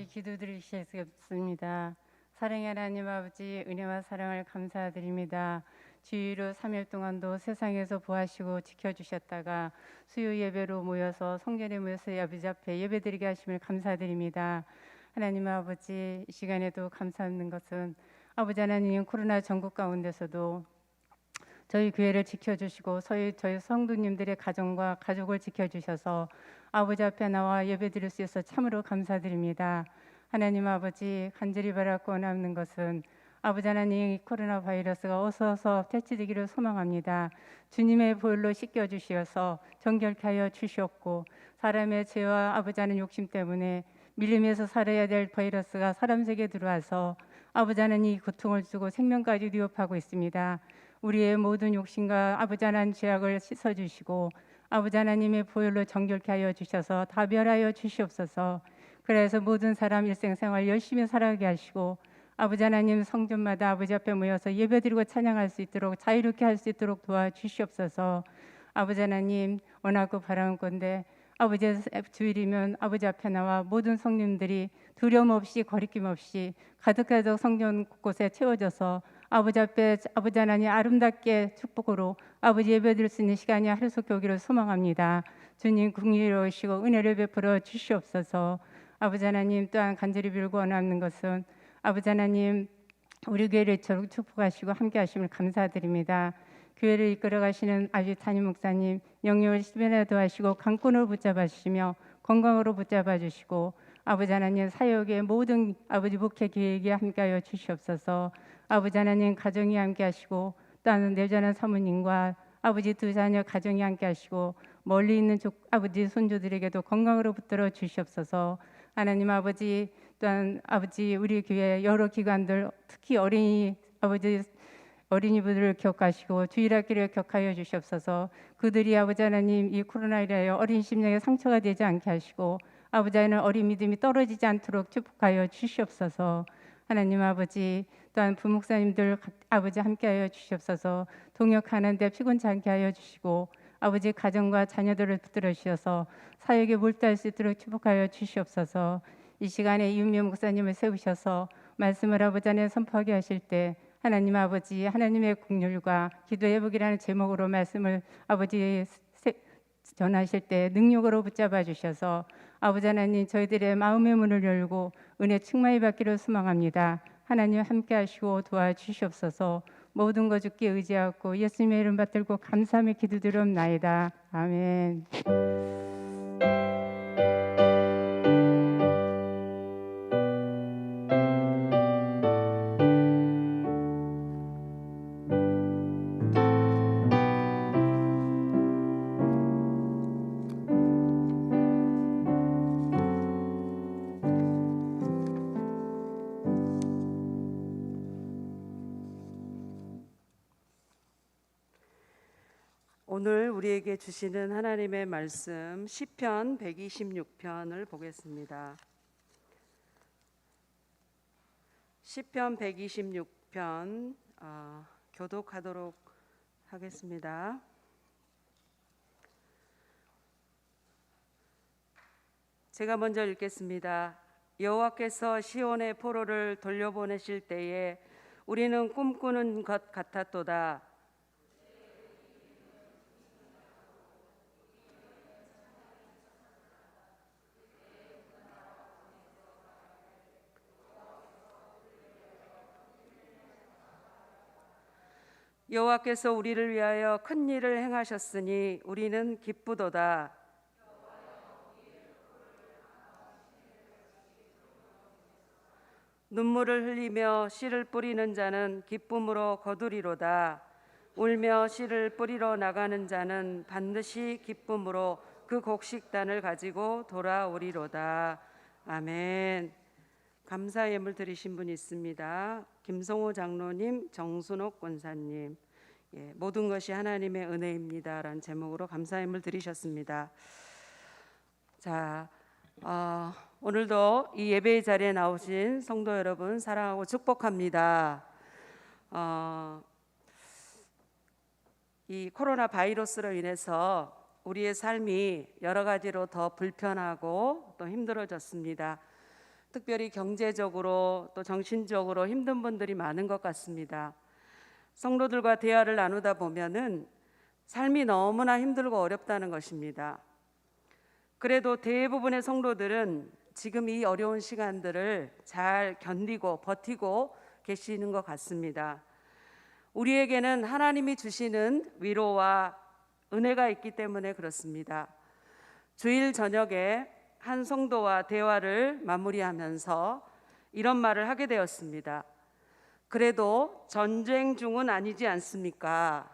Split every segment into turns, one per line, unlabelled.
같이 기도드리시겠습니다. 사랑의 하나님 아버지, 은혜와 사랑을 감사드립니다. 주일로 3일 동안도 세상에서 보하시고 지켜주셨다가 수요 예배로 모여서 성전에 모여서 아버지 앞에 예배드리게 하심을 감사드립니다. 하나님 아버지, 이 시간에도 감사하는 것은 아버지 하나님, 코로나 전국 가운데서도 저희 교회를 지켜주시고 저희 성도님들의 가정과 가족을 지켜주셔서 아버지 앞에 나와 예배드릴 수 있어서 참으로 감사드립니다. 하나님 아버지, 간절히 바라고 원하는 것은 아버지 하나님, 코로나 바이러스가 어서 퇴치되기를 소망합니다. 주님의 보혈로 씻겨주시어서 정결케 하여 주시옵고, 사람의 죄와 아버지 하나님 욕심 때문에 밀림에서 살아야 될 바이러스가 사람 세계에 들어와서 아버지 하나님 고통을 주고 생명까지 위협하고 있습니다. 우리의 모든 욕심과 아버지 하나님 죄악을 씻어주시고 아버지 하나님의 보혈로 정결케 하여 주셔서 다별하여 주시옵소서. 그래서 모든 사람 일생생활 열심히 살아가게 하시고 아버지 하나님, 성전마다 아버지 앞에 모여서 예배드리고 찬양할 수 있도록 자유롭게 할 수 있도록 도와주시옵소서. 아버지 하나님, 원하고 바라는 건데 아버지 주일이면 아버지 앞에 나와 모든 성님들이 두려움 없이 거리낌 없이 가득가득 성전 곳곳에 채워져서 아버지 앞에 아버지 하나님 아름답게 축복으로 아버지 예배드릴 수 있는 시간이 하루속히 오기를 소망합니다. 주님 긍휼히여시고 은혜를 베풀어 주시옵소서. 아버지 하나님, 또한 간절히 빌고 원하는 것은 아버지 하나님, 우리 교회를 이처럼 축복하시고 함께 하심을 감사드립니다. 교회를 이끌어 가시는 아버지 담임 목사님 영역을 시변하도 하시고 강권으로 붙잡아 주시며 건강으로 붙잡아 주시고 아버지 하나님, 사역의 모든 아버지 목회 계획에 함께하여 주시옵소서. 아버지 하나님, 가정이 함께 하시고 또한 내전한 사모님과 아버지 두 자녀 가정이 함께 하시고 멀리 있는 아버지 손주들에게도 건강으로 붙들어 주시옵소서. 하나님 아버지, 또한 아버지 우리 교회 여러 기관들 특히 어린이분들을 기억하시고 주일학기를 격하여 주시옵소서. 그들이 아버지 하나님, 이 코로나로 인하여 어린 심령에 상처가 되지 않게 하시고 아버지 하나님, 어린 믿음이 떨어지지 않도록 축복하여 주시옵소서. 하나님 아버지, 또한 부목사님들 아버지 함께하여 주시옵소서. 동역하는데 피곤치 않게 하여 주시고 아버지 가정과 자녀들을 붙들어 주셔서 사역에 몰두할 수 있도록 축복하여 주시옵소서. 이 시간에 이은미 목사님을 세우셔서 말씀을 아버지 안에 선포하게 하실 때 하나님 아버지, 하나님의 긍휼과 기도의 회복이라는 제목으로 말씀을 아버지 전하실 때 능력으로 붙잡아 주셔서 아버지 하나님, 저희들의 마음의 문을 열고 은혜 충만히 받기를 소망합니다. 하나님 함께 하시고 도와주시옵소서. 모든 것 주께 의지하고 예수님의 이름 받들고 감사함의 기도드리옵나이다. 아멘.
오늘 우리에게 주시는 하나님의 말씀 시편 126편을 보겠습니다. 시편 126편 교독하도록 하겠습니다. 제가 먼저 읽겠습니다. 여호와께서 시온의 포로를 돌려보내실 때에 우리는 꿈꾸는 것 같았도다. 여호와께서 우리를 위하여 큰 일을 행하셨으니 우리는 기쁘도다. 눈물을 흘리며 씨를 뿌리는 자는 기쁨으로 거두리로다. 울며 씨를 뿌리러 나가는 자는 반드시 기쁨으로 그 곡식단을 가지고 돌아오리로다. 아멘. 감사 예물 드리신 분 있습니다. 김성호 장로님, 정순옥 권사님. 모든 것이 하나님의 은혜입니다라는 제목으로 감사 예물 드리셨습니다. 자, 오늘도 이 예배의 자리에 나오신 성도 여러분 사랑하고 축복합니다. 이 코로나 바이러스로 인해서 우리의 삶이 여러 가지로 더 불편하고 또 힘들어졌습니다. 특별히 경제적으로 또 정신적으로 힘든 분들이 많은 것 같습니다. 성도들과 대화를 나누다 보면은 삶이 너무나 힘들고 어렵다는 것입니다. 그래도 대부분의 성도들은 지금 이 어려운 시간들을 잘 견디고 버티고 계시는 것 같습니다. 우리에게는 하나님이 주시는 위로와 은혜가 있기 때문에 그렇습니다. 주일 저녁에 한 성도와 대화를 마무리하면서 이런 말을 하게 되었습니다. 그래도 전쟁 중은 아니지 않습니까?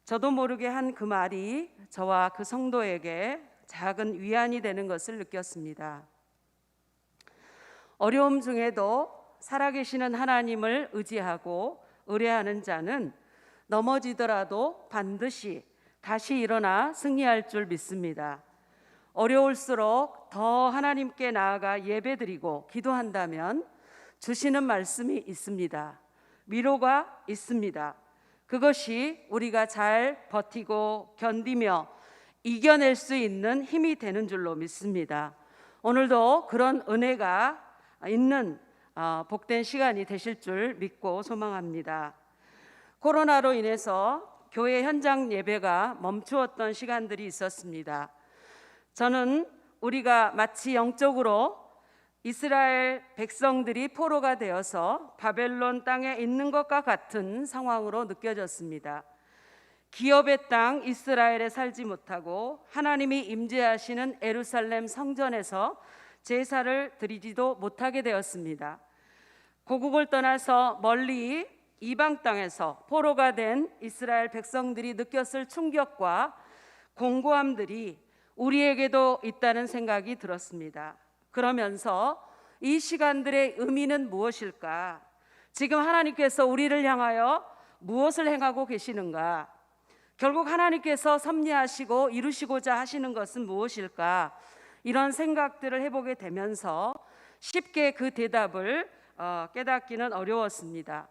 저도 모르게 한 그 말이 저와 그 성도에게 작은 위안이 되는 것을 느꼈습니다. 어려움 중에도 살아계시는 하나님을 의지하고 의뢰하는 자는 넘어지더라도 반드시 다시 일어나 승리할 줄 믿습니다. 어려울수록 더 하나님께 나아가 예배드리고 기도한다면 주시는 말씀이 있습니다. 위로가 있습니다. 그것이 우리가 잘 버티고 견디며 이겨낼 수 있는 힘이 되는 줄로 믿습니다. 오늘도 그런 은혜가 있는 복된 시간이 되실 줄 믿고 소망합니다. 코로나로 인해서 교회 현장 예배가 멈추었던 시간들이 있었습니다. 저는 우리가 마치 영적으로 이스라엘 백성들이 포로가 되어서 바벨론 땅에 있는 것과 같은 상황으로 느껴졌습니다. 기업의 땅 이스라엘에 살지 못하고 하나님이 임재하시는 예루살렘 성전에서 제사를 드리지도 못하게 되었습니다. 고국을 떠나서 멀리 이방 땅에서 포로가 된 이스라엘 백성들이 느꼈을 충격과 공고함들이 우리에게도 있다는 생각이 들었습니다. 그러면서 이 시간들의 의미는 무엇일까? 지금 하나님께서 우리를 향하여 무엇을 행하고 계시는가? 결국 하나님께서 섭리하시고 이루시고자 하시는 것은 무엇일까? 이런 생각들을 해보게 되면서 쉽게 그 대답을 깨닫기는 어려웠습니다.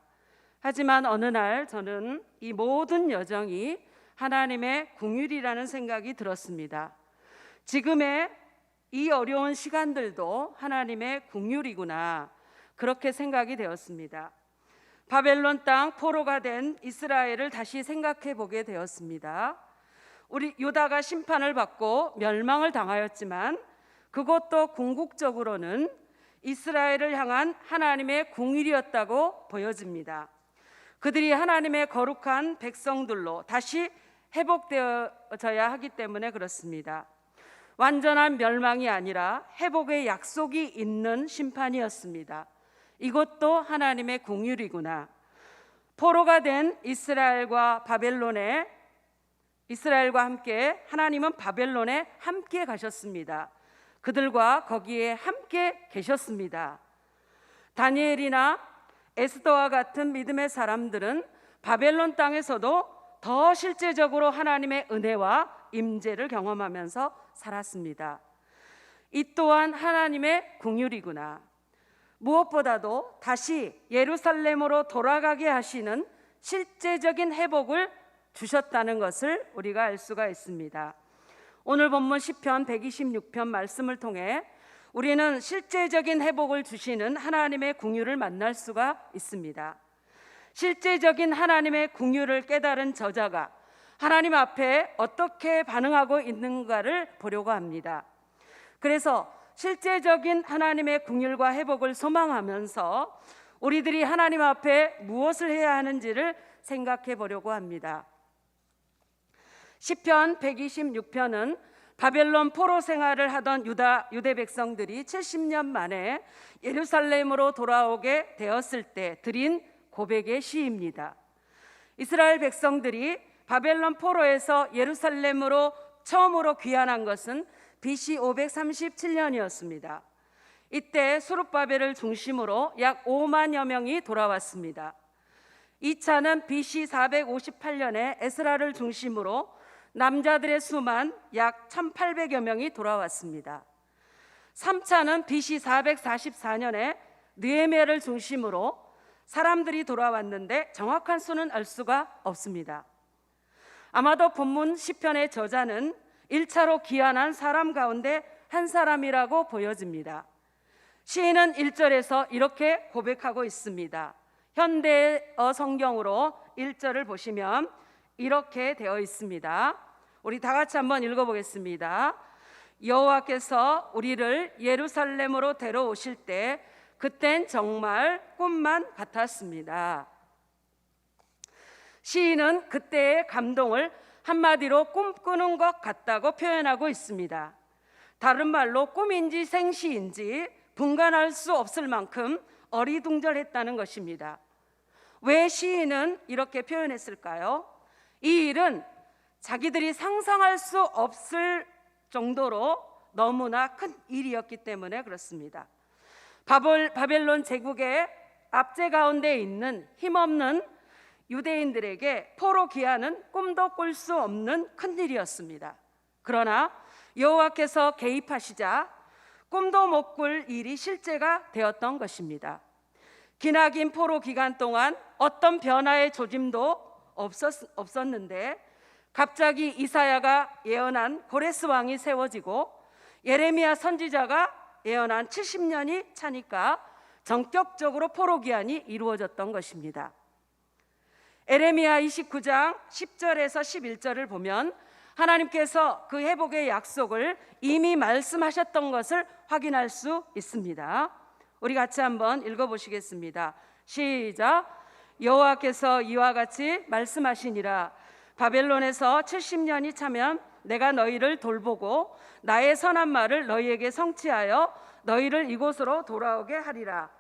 하지만 어느 날 저는 이 모든 여정이 하나님의 긍휼이라는 생각이 들었습니다. 지금의 이 어려운 시간들도 하나님의 긍휼이구나, 그렇게 생각이 되었습니다. 바벨론 땅 포로가 된 이스라엘을 다시 생각해 보게 되었습니다. 우리 유다가 심판을 받고 멸망을 당하였지만 그것도 궁극적으로는 이스라엘을 향한 하나님의 긍휼이었다고 보여집니다. 그들이 하나님의 거룩한 백성들로 다시 회복되어져야 하기 때문에 그렇습니다. 완전한 멸망이 아니라 회복의 약속이 있는 심판이었습니다. 이것도 하나님의 긍휼이구나. 포로가 된 이스라엘과 함께 하나님은 바벨론에 함께 가셨습니다. 그들과 거기에 함께 계셨습니다. 다니엘이나 에스더와 같은 믿음의 사람들은 바벨론 땅에서도 더 실제적으로 하나님의 은혜와 임재를 경험하면서 살았습니다. 이 또한 하나님의 긍휼이구나. 무엇보다도 다시 예루살렘으로 돌아가게 하시는 실제적인 회복을 주셨다는 것을 우리가 알 수가 있습니다. 오늘 본문 시편 126편 말씀을 통해 우리는 실제적인 회복을 주시는 하나님의 긍휼을 만날 수가 있습니다. 실제적인 하나님의 긍휼을 깨달은 저자가 하나님 앞에 어떻게 반응하고 있는가를 보려고 합니다. 그래서 실제적인 하나님의 긍휼과 회복을 소망하면서 우리들이 하나님 앞에 무엇을 해야 하는지를 생각해 보려고 합니다. 시편 126편은 바벨론 포로 생활을 하던 유대 백성들이 70년 만에 예루살렘으로 돌아오게 되었을 때 드린 고백의 시입니다. 이스라엘 백성들이 바벨론 포로에서 예루살렘으로 처음으로 귀환한 것은 BC 537년이었습니다. 이때 수룹바벨을 중심으로 약 5만여 명이 돌아왔습니다. 2차는 BC 458년에 에스라를 중심으로 남자들의 수만 약 1800여 명이 돌아왔습니다. 3차는 BC 444년에 느헤미야를 중심으로 사람들이 돌아왔는데 정확한 수는 알 수가 없습니다. 아마도 본문 시편의 저자는 1차로 귀환한 사람 가운데 한 사람이라고 보여집니다. 시인은 1절에서 이렇게 고백하고 있습니다. 현대어 성경으로 1절을 보시면 이렇게 되어 있습니다. 우리 다 같이 한번 읽어보겠습니다. 여호와께서 우리를 예루살렘으로 데려오실 때 그땐 정말 꿈만 같았습니다. 시인은 그때의 감동을 한마디로 꿈꾸는 것 같다고 표현하고 있습니다. 다른 말로 꿈인지 생시인지 분간할 수 없을 만큼 어리둥절했다는 것입니다. 왜 시인은 이렇게 표현했을까요? 이 일은 자기들이 상상할 수 없을 정도로 너무나 큰 일이었기 때문에 그렇습니다. 바벨론 제국의 압제 가운데 있는 힘없는 유대인들에게 포로 귀환은 꿈도 꿀 수 없는 큰 일이었습니다. 그러나 여호와께서 개입하시자 꿈도 못 꿀 일이 실제가 되었던 것입니다. 기나긴 포로 기간 동안 어떤 변화의 조짐도 없었는데 갑자기 이사야가 예언한 고레스 왕이 세워지고 예레미야 선지자가 예언한 70년이 차니까 전격적으로 포로 귀환이 이루어졌던 것입니다. 예레미야 29장 10절에서 11절을 보면 하나님께서 그 회복의 약속을 이미 말씀하셨던 것을 확인할 수 있습니다. 우리 같이 한번 읽어보시겠습니다. 시작. 여호와께서 이와 같이 말씀하시니라. 바벨론에서 70년이 차면 내가 너희를 돌보고 나의 선한 말을 너희에게 성취하여 너희를 이곳으로 돌아오게 하리라.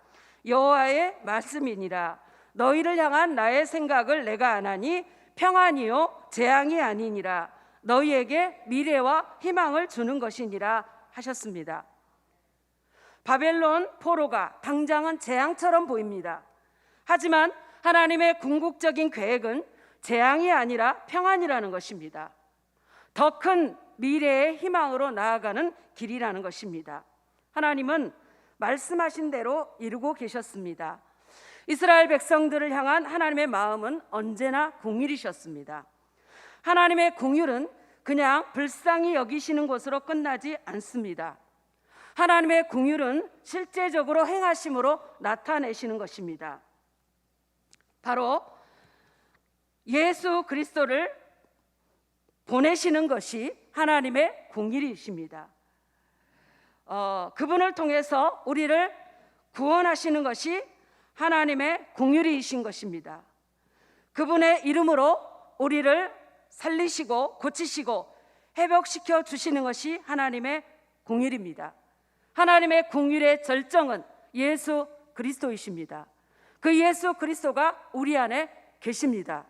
여호와의 말씀이니라. 너희를 향한 나의 생각을 내가 아나니 평안이요 재앙이 아니니라. 너희에게 미래와 희망을 주는 것이니라 하셨습니다. 바벨론 포로가 당장은 재앙처럼 보입니다. 하지만 하나님의 궁극적인 계획은 재앙이 아니라 평안이라는 것입니다. 더 큰 미래의 희망으로 나아가는 길이라는 것입니다. 하나님은 말씀하신 대로 이루고 계셨습니다. 이스라엘 백성들을 향한 하나님의 마음은 언제나 공일이셨습니다. 하나님의 공율은 그냥 불쌍히 여기시는 것으로 끝나지 않습니다. 하나님의 공율은 실제적으로 행하심으로 나타내시는 것입니다. 바로 예수 그리스도를 보내시는 것이 하나님의 공일이십니다. 그분을 통해서 우리를 구원하시는 것이 하나님의 공율이신 것입니다. 그분의 이름으로 우리를 살리시고 고치시고 회복시켜 주시는 것이 하나님의 공율입니다. 하나님의 공율의 절정은 예수 그리스도이십니다. 그 예수 그리스도가 우리 안에 계십니다.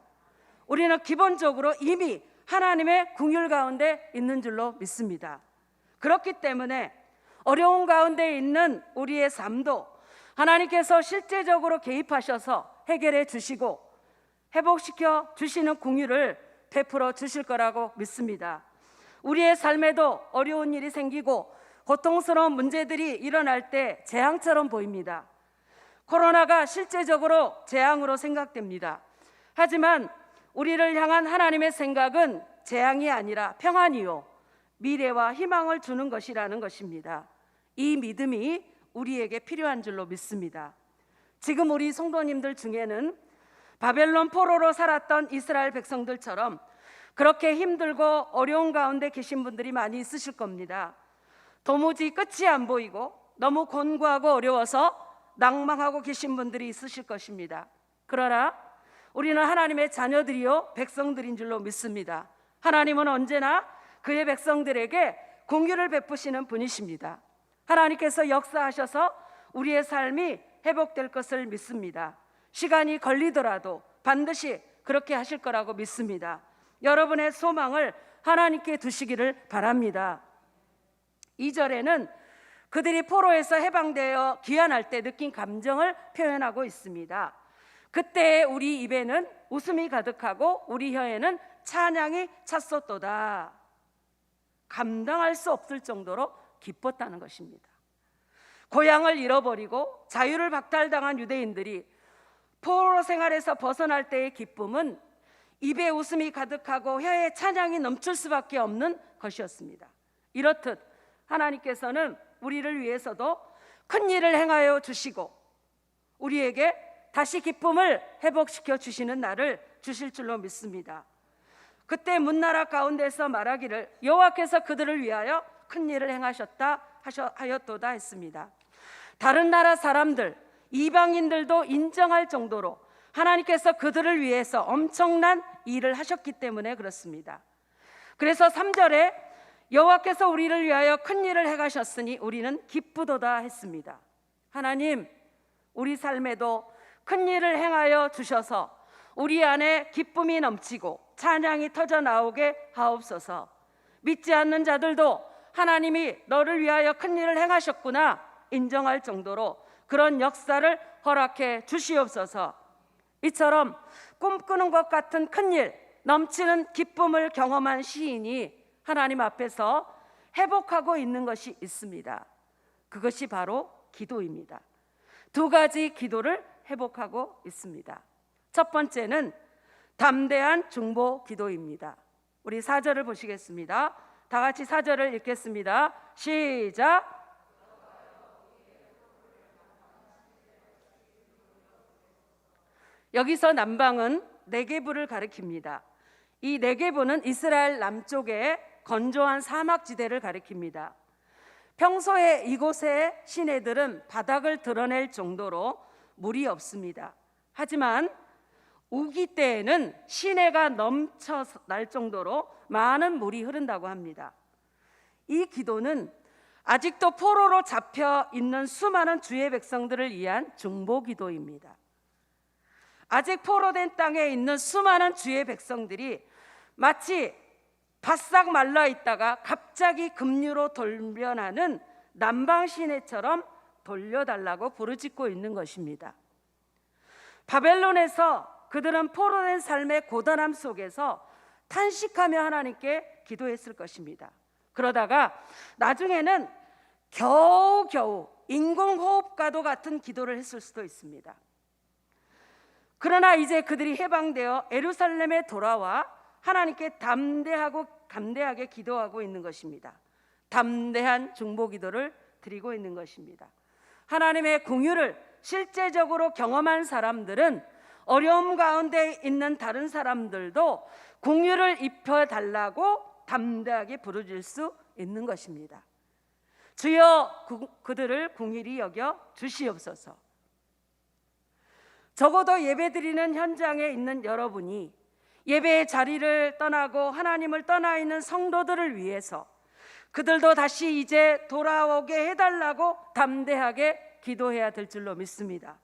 우리는 기본적으로 이미 하나님의 공율 가운데 있는 줄로 믿습니다. 그렇기 때문에 어려운 가운데 있는 우리의 삶도 하나님께서 실제적으로 개입하셔서 해결해 주시고 회복시켜 주시는 공율을 베풀어 주실 거라고 믿습니다. 우리의 삶에도 어려운 일이 생기고 고통스러운 문제들이 일어날 때 재앙처럼 보입니다. 코로나가 실제적으로 재앙으로 생각됩니다. 하지만 우리를 향한 하나님의 생각은 재앙이 아니라 평안이요 미래와 희망을 주는 것이라는 것입니다. 이 믿음이 우리에게 필요한 줄로 믿습니다. 지금 우리 성도님들 중에는 바벨론 포로로 살았던 이스라엘 백성들처럼 그렇게 힘들고 어려운 가운데 계신 분들이 많이 있으실 겁니다. 도무지 끝이 안 보이고 너무 곤고하고 어려워서 낭망하고 계신 분들이 있으실 것입니다. 그러나 우리는 하나님의 자녀들이요 백성들인 줄로 믿습니다. 하나님은 언제나 그의 백성들에게 공유를 베푸시는 분이십니다. 하나님께서 역사하셔서 우리의 삶이 회복될 것을 믿습니다. 시간이 걸리더라도 반드시 그렇게 하실 거라고 믿습니다. 여러분의 소망을 하나님께 두시기를 바랍니다. 2절에는 그들이 포로에서 해방되어 귀환할 때 느낀 감정을 표현하고 있습니다. 그때 우리 입에는 웃음이 가득하고 우리 혀에는 찬양이 찼었도다. 감당할 수 없을 정도로 기뻤다는 것입니다. 고향을 잃어버리고 자유를 박탈당한 유대인들이 포로 생활에서 벗어날 때의 기쁨은 입에 웃음이 가득하고 혀에 찬양이 넘칠 수밖에 없는 것이었습니다. 이렇듯 하나님께서는 우리를 위해서도 큰 일을 행하여 주시고 우리에게 다시 기쁨을 회복시켜 주시는 날을 주실 줄로 믿습니다. 그때 문나라 가운데서 말하기를 여호와께서 그들을 위하여 큰 일을 행하셨다 하였도다 했습니다. 다른 나라 사람들, 이방인들도 인정할 정도로 하나님께서 그들을 위해서 엄청난 일을 하셨기 때문에 그렇습니다. 그래서 3절에 여호와께서 우리를 위하여 큰 일을 행하셨으니 우리는 기쁘도다 했습니다. 하나님, 우리 삶에도 큰 일을 행하여 주셔서 우리 안에 기쁨이 넘치고 찬양이 터져 나오게 하옵소서. 믿지 않는 자들도 하나님이 너를 위하여 큰 일을 행하셨구나 인정할 정도로 그런 역사를 허락해 주시옵소서. 이처럼 꿈꾸는 것 같은 큰일, 넘치는 기쁨을 경험한 시인이 하나님 앞에서 회복하고 있는 것이 있습니다. 그것이 바로 기도입니다. 두 가지 기도를 회복하고 있습니다. 첫 번째는 담대한 중보 기도입니다. 우리 4절을 보시겠습니다. 다 같이 4절을 읽겠습니다. 시작. 여기서 남방은 네게부를 가리킵니다. 이 네게부는 이스라엘 남쪽의 건조한 사막지대를 가리킵니다. 평소에 이곳의 시내들은 바닥을 드러낼 정도로 물이 없습니다. 하지만 우기 때에는 시내가 넘쳐 날 정도로 많은 물이 흐른다고 합니다. 이 기도는 아직도 포로로 잡혀 있는 수많은 주의 백성들을 위한 중보 기도입니다. 아직 포로된 땅에 있는 수많은 주의 백성들이 마치 바싹 말라 있다가 갑자기 급류로 돌변하는 남방 시내처럼 돌려달라고 부르짖고 있는 것입니다. 바벨론에서 그들은 포로된 삶의 고단함 속에서 탄식하며 하나님께 기도했을 것입니다. 그러다가 나중에는 겨우겨우 인공호흡과도 같은 기도를 했을 수도 있습니다. 그러나 이제 그들이 해방되어 예루살렘에 돌아와 하나님께 담대하고 감대하게 기도하고 있는 것입니다. 담대한 중보 기도를 드리고 있는 것입니다. 하나님의 긍휼을 실제적으로 경험한 사람들은 어려움 가운데 있는 다른 사람들도 긍휼을 입혀달라고 담대하게 부르짖을 수 있는 것입니다. 주여 그들을 긍휼히 여겨 주시옵소서. 적어도 예배드리는 현장에 있는 여러분이 예배의 자리를 떠나고 하나님을 떠나 있는 성도들을 위해서 그들도 다시 이제 돌아오게 해달라고 담대하게 기도해야 될 줄로 믿습니다.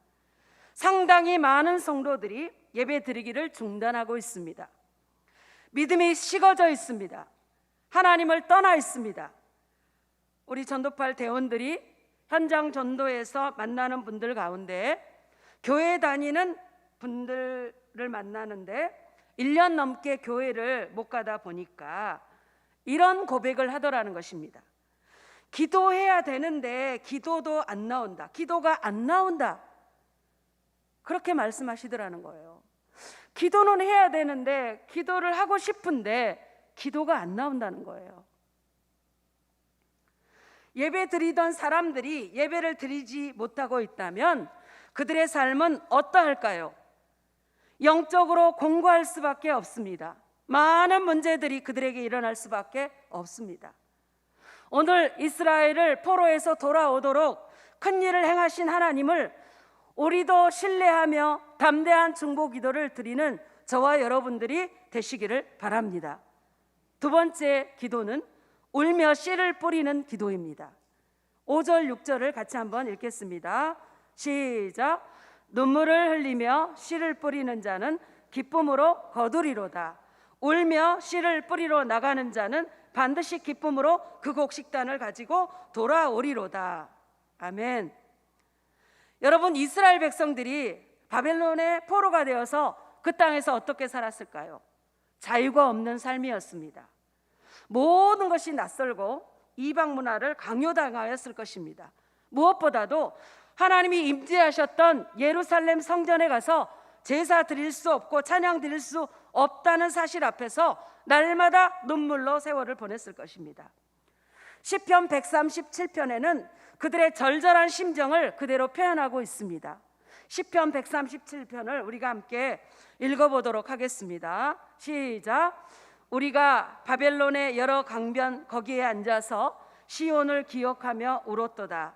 상당히 많은 성도들이 예배드리기를 중단하고 있습니다. 믿음이 식어져 있습니다. 하나님을 떠나 있습니다. 우리 전도팔 대원들이 현장 전도에서 만나는 분들 가운데 교회 다니는 분들을 만나는데 1년 넘게 교회를 못 가다 보니까 이런 고백을 하더라는 것입니다. 기도해야 되는데 기도도 안 나온다. 기도가 안 나온다. 그렇게 말씀하시더라는 거예요. 기도는 해야 되는데 기도를 하고 싶은데 기도가 안 나온다는 거예요. 예배 드리던 사람들이 예배를 드리지 못하고 있다면 그들의 삶은 어떠할까요? 영적으로 공고할 수밖에 없습니다. 많은 문제들이 그들에게 일어날 수밖에 없습니다. 오늘 이스라엘을 포로에서 돌아오도록 큰 일을 행하신 하나님을 우리도 신뢰하며 담대한 중보 기도를 드리는 저와 여러분들이 되시기를 바랍니다. 두 번째 기도는 울며 씨를 뿌리는 기도입니다. 5절 6절을 같이 한번 읽겠습니다. 시작. 눈물을 흘리며 씨를 뿌리는 자는 기쁨으로 거두리로다. 울며 씨를 뿌리러 나가는 자는 반드시 기쁨으로 그 곡식단을 가지고 돌아오리로다. 아멘. 여러분, 이스라엘 백성들이 바벨론의 포로가 되어서 그 땅에서 어떻게 살았을까요? 자유가 없는 삶이었습니다. 모든 것이 낯설고 이방 문화를 강요당하였을 것입니다. 무엇보다도 하나님이 임재하셨던 예루살렘 성전에 가서 제사 드릴 수 없고 찬양 드릴 수 없다는 사실 앞에서 날마다 눈물로 세월을 보냈을 것입니다. 시편 137편에는 그들의 절절한 심정을 그대로 표현하고 있습니다. 시편 137편을 우리가 함께 읽어보도록 하겠습니다. 시작. 우리가 바벨론의 여러 강변 거기에 앉아서 시온을 기억하며 울었도다.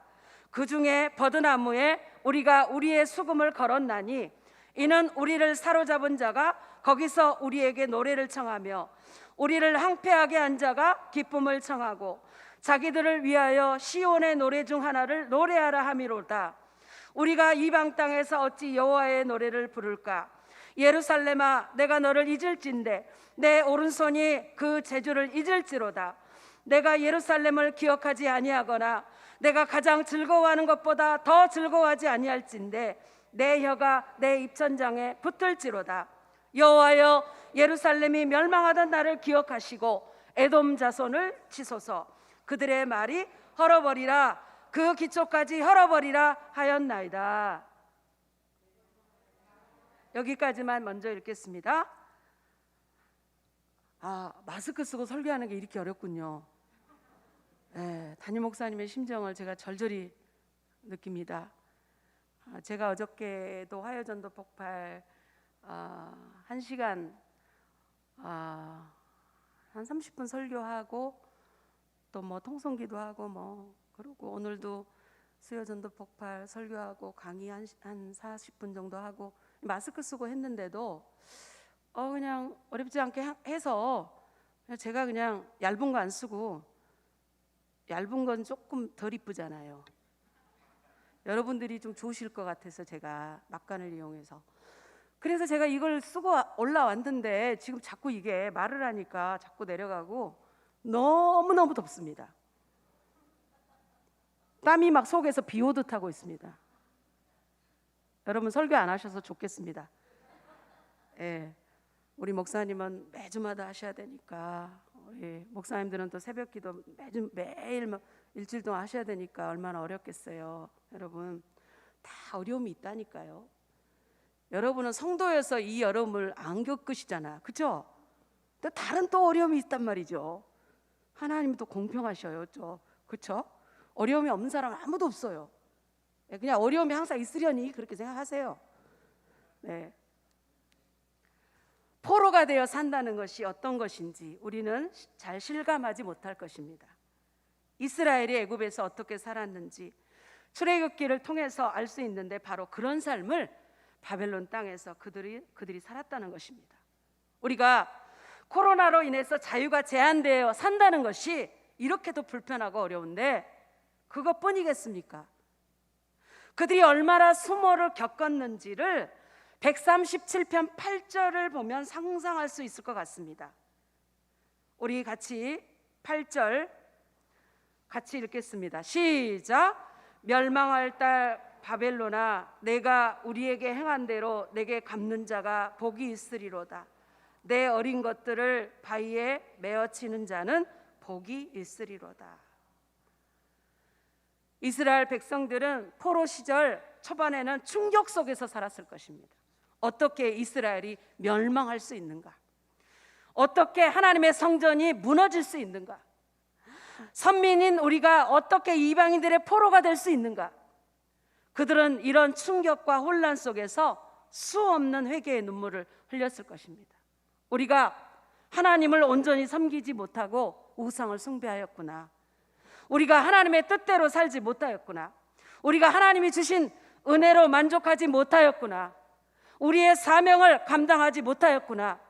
그 중에 버드나무에 우리가 우리의 수금을 걸었나니 이는 우리를 사로잡은 자가 거기서 우리에게 노래를 청하며 우리를 항폐하게 한 자가 기쁨을 청하고 자기들을 위하여 시온의 노래 중 하나를 노래하라 함이로다. 우리가 이방 땅에서 어찌 여호와의 노래를 부를까? 예루살렘아, 내가 너를 잊을진대 내 오른손이 그 제주를 잊을지로다. 내가 예루살렘을 기억하지 아니하거나 내가 가장 즐거워하는 것보다 더 즐거워하지 아니할진대 내 혀가 내 입천장에 붙을지로다. 여호와여, 예루살렘이 멸망하던 날을 기억하시고 에돔 자손을 치소서. 그들의 말이 헐어버리라, 그 기초까지 헐어버리라 하였나이다. 여기까지만 먼저 읽겠습니다. 마스크 쓰고 설교하는 게 이렇게 어렵군요. 담임 목사님의 심정을 제가 절절히 느낍니다. 제가 어저께도 화요전도 폭발 1시간 한 30분 설교하고 또 뭐 통성기도 하고 그리고 오늘도 수요전도 폭발 설교하고 강의 한 40분 정도 하고 마스크 쓰고 했는데도 그냥 어렵지 않게 해서 제가 그냥 얇은 거 안 쓰고, 얇은 건 조금 덜 이쁘잖아요. 여러분들이 좀 좋으실 것 같아서 제가 막간을 이용해서, 그래서 제가 이걸 쓰고 올라왔는데 지금 자꾸 이게 말을 하니까 자꾸 내려가고 너무너무 덥습니다. 땀이 막 속에서 비 오듯 하고 있습니다. 여러분 설교 안 하셔서 좋겠습니다. 우리 목사님은 매주마다 하셔야 되니까, 목사님들은 또 새벽기도 매일 일주일 동안 하셔야 되니까 얼마나 어렵겠어요. 여러분 다 어려움이 있다니까요. 여러분은 성도여서 이 어려움을 안 겪으시잖아, 그렇죠? 또 다른 또 어려움이 있단 말이죠. 하나님은 또 공평하셔요, 그렇죠? 어려움이 없는 사람은 아무도 없어요. 그냥 어려움이 항상 있으려니 그렇게 생각하세요. 포로가 되어 산다는 것이 어떤 것인지 우리는 잘 실감하지 못할 것입니다. 이스라엘이 애굽에서 어떻게 살았는지 출애굽기를 통해서 알 수 있는데, 바로 그런 삶을 바벨론 땅에서 그들이 살았다는 것입니다. 우리가 코로나로 인해서 자유가 제한되어 산다는 것이 이렇게도 불편하고 어려운데 그것뿐이겠습니까? 그들이 얼마나 수모를 겪었는지를 137편 8절을 보면 상상할 수 있을 것 같습니다. 우리 같이 8절 같이 읽겠습니다. 시작. 멸망할 딸 바벨론아, 내가 우리에게 행한 대로 내게 갚는 자가 복이 있으리로다. 내 어린 것들을 바위에 메어치는 자는 복이 있으리로다. 이스라엘 백성들은 포로 시절 초반에는 충격 속에서 살았을 것입니다. 어떻게 이스라엘이 멸망할 수 있는가? 어떻게 하나님의 성전이 무너질 수 있는가? 선민인 우리가 어떻게 이방인들의 포로가 될 수 있는가? 그들은 이런 충격과 혼란 속에서 수없는 회개의 눈물을 흘렸을 것입니다. 우리가 하나님을 온전히 섬기지 못하고 우상을 숭배하였구나. 우리가 하나님의 뜻대로 살지 못하였구나. 우리가 하나님이 주신 은혜로 만족하지 못하였구나. 우리의 사명을 감당하지 못하였구나.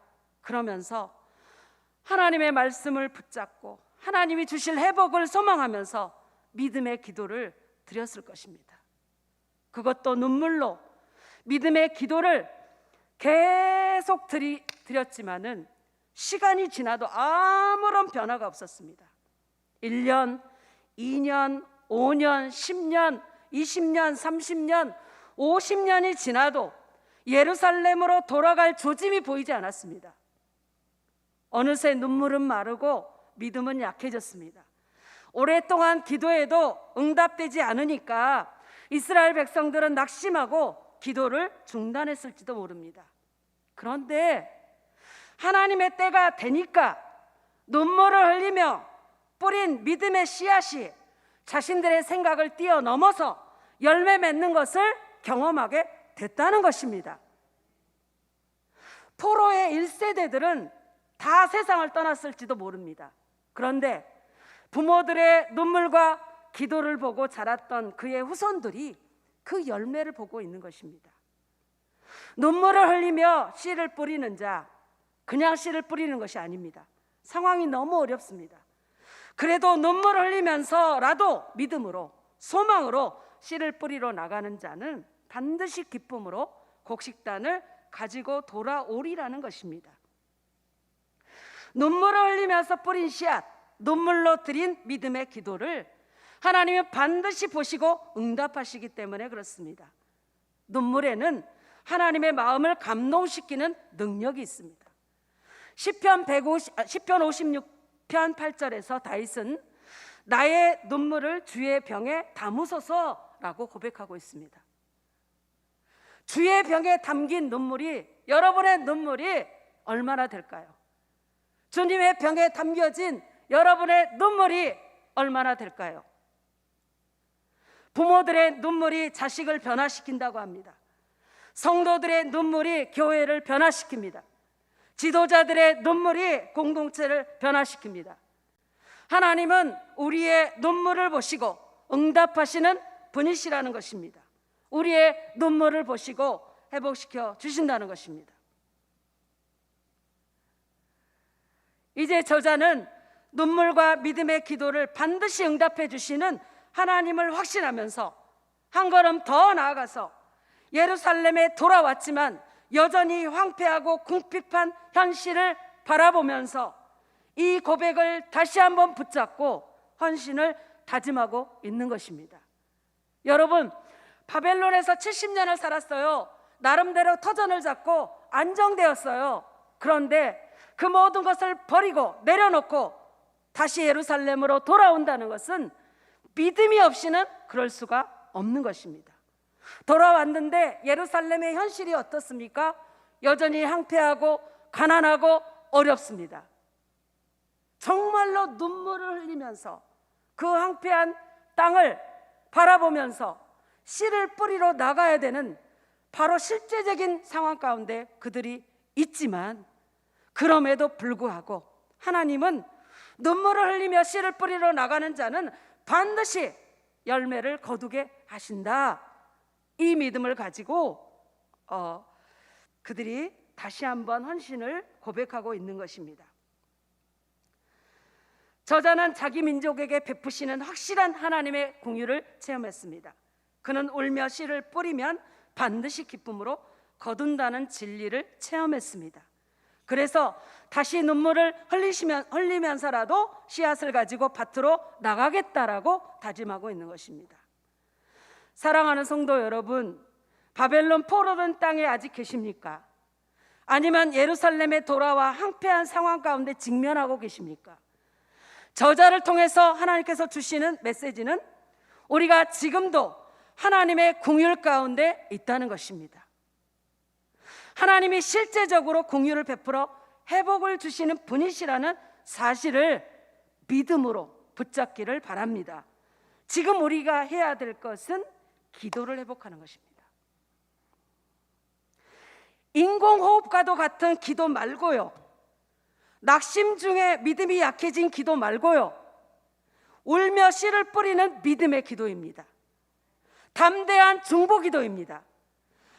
그러면서 하나님의 말씀을 붙잡고 하나님이 주실 회복을 소망하면서 믿음의 기도를 드렸을 것입니다. 그것도 눈물로 믿음의 기도를 계속 드렸지만은 시간이 지나도 아무런 변화가 없었습니다. 1년, 2년, 5년, 10년, 20년, 30년, 50년이 지나도 예루살렘으로 돌아갈 조짐이 보이지 않았습니다. 어느새 눈물은 마르고 믿음은 약해졌습니다. 오랫동안 기도해도 응답되지 않으니까 이스라엘 백성들은 낙심하고 기도를 중단했을지도 모릅니다. 그런데 하나님의 때가 되니까 눈물을 흘리며 뿌린 믿음의 씨앗이 자신들의 생각을 뛰어넘어서 열매 맺는 것을 경험하게 됐다는 것입니다. 포로의 1세대들은 다 세상을 떠났을지도 모릅니다. 그런데 부모들의 눈물과 기도를 보고 자랐던 그의 후손들이 그 열매를 보고 있는 것입니다. 눈물을 흘리며 씨를 뿌리는 자, 그냥 씨를 뿌리는 것이 아닙니다. 상황이 너무 어렵습니다. 그래도 눈물을 흘리면서라도 믿음으로, 소망으로 씨를 뿌리러 나가는 자는 반드시 기쁨으로 곡식단을 가지고 돌아오리라는 것입니다. 눈물을 흘리면서 뿌린 씨앗, 눈물로 드린 믿음의 기도를 하나님은 반드시 보시고 응답하시기 때문에 그렇습니다. 눈물에는 하나님의 마음을 감동시키는 능력이 있습니다. 시편 56편 8절에서 다윗은 나의 눈물을 주의 병에 담으소서라고 고백하고 있습니다. 주의 병에 담긴 눈물이, 여러분의 눈물이 얼마나 될까요? 주님의 병에 담겨진 여러분의 눈물이 얼마나 될까요? 부모들의 눈물이 자식을 변화시킨다고 합니다. 성도들의 눈물이 교회를 변화시킵니다. 지도자들의 눈물이 공동체를 변화시킵니다. 하나님은 우리의 눈물을 보시고 응답하시는 분이시라는 것입니다. 우리의 눈물을 보시고 회복시켜 주신다는 것입니다. 이제 저자는 눈물과 믿음의 기도를 반드시 응답해 주시는 하나님을 확신하면서 한 걸음 더 나아가서 예루살렘에 돌아왔지만 여전히 황폐하고 궁핍한 현실을 바라보면서 이 고백을 다시 한번 붙잡고 헌신을 다짐하고 있는 것입니다. 여러분, 바벨론에서 70년을 살았어요. 나름대로 터전을 잡고 안정되었어요. 그런데 그 모든 것을 버리고 내려놓고 다시 예루살렘으로 돌아온다는 것은 믿음이 없이는 그럴 수가 없는 것입니다. 돌아왔는데 예루살렘의 현실이 어떻습니까? 여전히 황폐하고 가난하고 어렵습니다. 정말로 눈물을 흘리면서 그 황폐한 땅을 바라보면서 씨를 뿌리러 나가야 되는 바로 실제적인 상황 가운데 그들이 있지만, 그럼에도 불구하고 하나님은 눈물을 흘리며 씨를 뿌리러 나가는 자는 반드시 열매를 거두게 하신다. 이 믿음을 가지고 그들이 다시 한번 헌신을 고백하고 있는 것입니다. 저자는 자기 민족에게 베푸시는 확실한 하나님의 공유를 체험했습니다. 그는 울며 씨를 뿌리면 반드시 기쁨으로 거둔다는 진리를 체험했습니다. 그래서 다시 눈물을 흘리면서라도 씨앗을 가지고 밭으로 나가겠다라고 다짐하고 있는 것입니다. 사랑하는 성도 여러분, 바벨론 포로된 땅에 아직 계십니까? 아니면 예루살렘에 돌아와 황폐한 상황 가운데 직면하고 계십니까? 저자를 통해서 하나님께서 주시는 메시지는 우리가 지금도 하나님의 공율 가운데 있다는 것입니다. 하나님이 실제적으로 공유를 베풀어 회복을 주시는 분이시라는 사실을 믿음으로 붙잡기를 바랍니다. 지금 우리가 해야 될 것은 기도를 회복하는 것입니다. 인공호흡과도 같은 기도 말고요, 낙심 중에 믿음이 약해진 기도 말고요, 울며 씨를 뿌리는 믿음의 기도입니다. 담대한 중보기도입니다.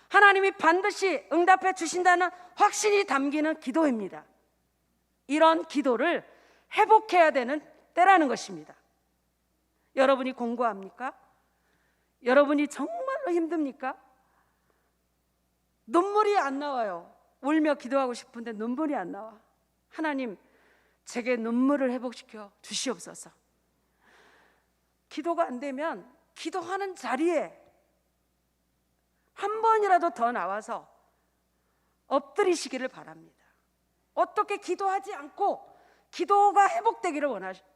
하나님이 반드시 응답해 주신다는 확신이 담기는 기도입니다. 이런 기도를 회복해야 되는 때라는 것입니다. 여러분이 공고합니까? 여러분이 정말로 힘듭니까? 눈물이 안 나와요. 울며 기도하고 싶은데 눈물이 안 나와. 하나님, 제게 눈물을 회복시켜 주시옵소서. 기도가 안 되면 기도하는 자리에 한 번이라도 더 나와서 엎드리시기를 바랍니다. 어떻게 기도하지 않고 기도가 회복되기를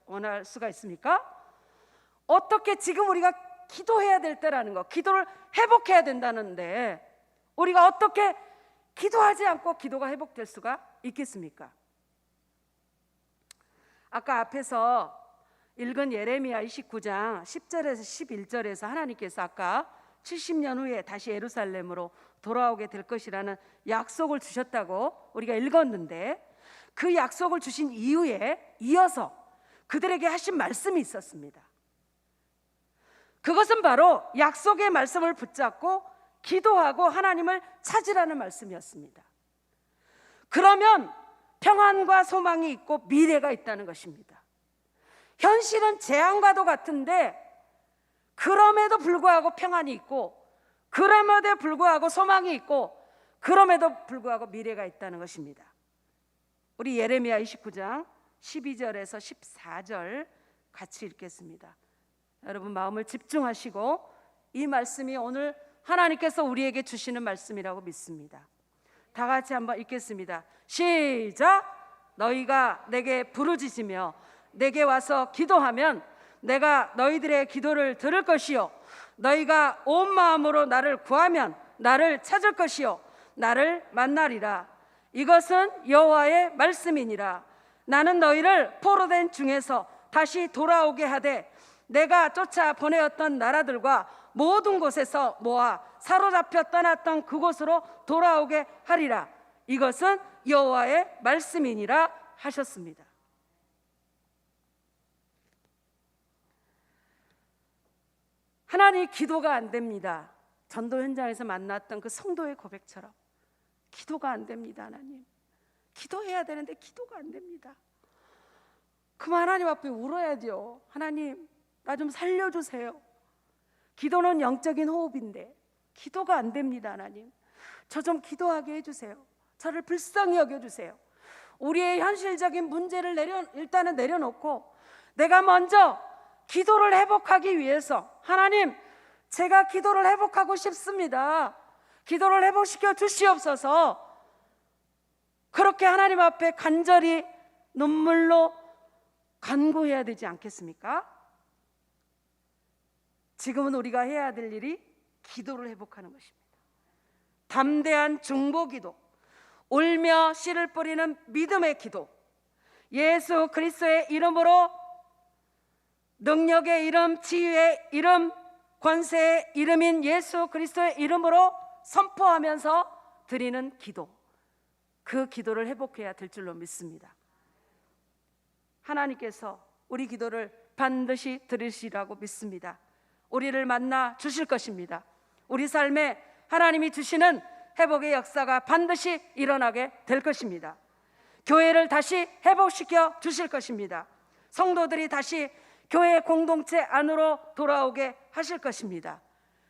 원할 수가 있습니까? 어떻게 지금 우리가 기도해야 될 때라는 거, 기도를 회복해야 된다는데 우리가 어떻게 기도하지 않고 기도가 회복될 수가 있겠습니까? 아까 앞에서 읽은 예레미야 29장 10절에서 11절에서 하나님께서 아까 70년 후에 다시 예루살렘으로 돌아오게 될 것이라는 약속을 주셨다고 우리가 읽었는데, 그 약속을 주신 이후에 이어서 그들에게 하신 말씀이 있었습니다. 그것은 바로 약속의 말씀을 붙잡고 기도하고 하나님을 찾으라는 말씀이었습니다. 그러면 평안과 소망이 있고 미래가 있다는 것입니다. 현실은 재앙과도 같은데 그럼에도 불구하고 평안이 있고, 그럼에도 불구하고 소망이 있고, 그럼에도 불구하고 미래가 있다는 것입니다. 우리 예레미야 29장 12절에서 14절 같이 읽겠습니다. 여러분 마음을 집중하시고 이 말씀이 오늘 하나님께서 우리에게 주시는 말씀이라고 믿습니다. 다 같이 한번 읽겠습니다. 시작! 너희가 내게 부르짖으며 내게 와서 기도하면 내가 너희들의 기도를 들을 것이요, 너희가 온 마음으로 나를 구하면 나를 찾을 것이요, 나를 만나리라. 이것은 여호와의 말씀이니라. 나는 너희를 포로된 중에서 다시 돌아오게 하되 내가 쫓아 보내었던 나라들과 모든 곳에서 모아 사로잡혀 떠났던 그곳으로 돌아오게 하리라. 이것은 여호와의 말씀이니라 하셨습니다. 하나님, 기도가 안 됩니다. 전도 현장에서 만났던 그 성도의 고백처럼 기도가 안 됩니다. 하나님, 기도해야 되는데 기도가 안 됩니다. 그만 하나님 앞에 울어야죠. 하나님, 나 좀 살려주세요. 기도는 영적인 호흡인데 기도가 안 됩니다. 하나님, 저 좀 기도하게 해주세요. 저를 불쌍히 여겨주세요. 우리의 현실적인 문제를 일단은 내려놓고 내가 먼저 기도를 회복하기 위해서, 하나님, 제가 기도를 회복하고 싶습니다. 기도를 회복시켜 주시옵소서. 그렇게 하나님 앞에 간절히 눈물로 간구해야 되지 않겠습니까? 지금은 우리가 해야 될 일이 기도를 회복하는 것입니다. 담대한 중보기도, 울며 씨를 뿌리는 믿음의 기도, 예수 그리스도의 이름으로, 능력의 이름, 지혜의 이름, 권세의 이름인 예수 그리스도의 이름으로 선포하면서 드리는 기도, 그 기도를 회복해야 될 줄로 믿습니다. 하나님께서 우리 기도를 반드시 들으시라고 믿습니다. 우리를 만나 주실 것입니다. 우리 삶에 하나님이 주시는 회복의 역사가 반드시 일어나게 될 것입니다. 교회를 다시 회복시켜 주실 것입니다. 성도들이 다시 교회 공동체 안으로 돌아오게 하실 것입니다.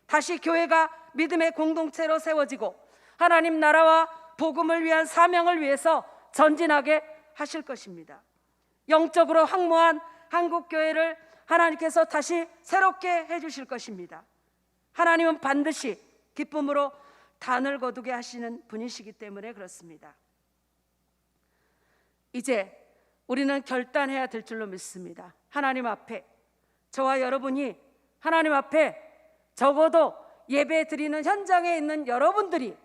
다시 교회가 믿음의 공동체로 세워지고 하나님 나라와 복음을 위한 사명을 위해서 전진하게 하실 것입니다. 영적으로 황무한 한국교회를 하나님께서 다시 새롭게 해주실 것입니다. 하나님은 반드시 기쁨으로 단을 거두게 하시는 분이시기 때문에 그렇습니다. 이제 우리는 결단해야 될 줄로 믿습니다. 하나님 앞에, 저와 여러분이 하나님 앞에, 적어도 예배 드리는 현장에 있는 여러분들이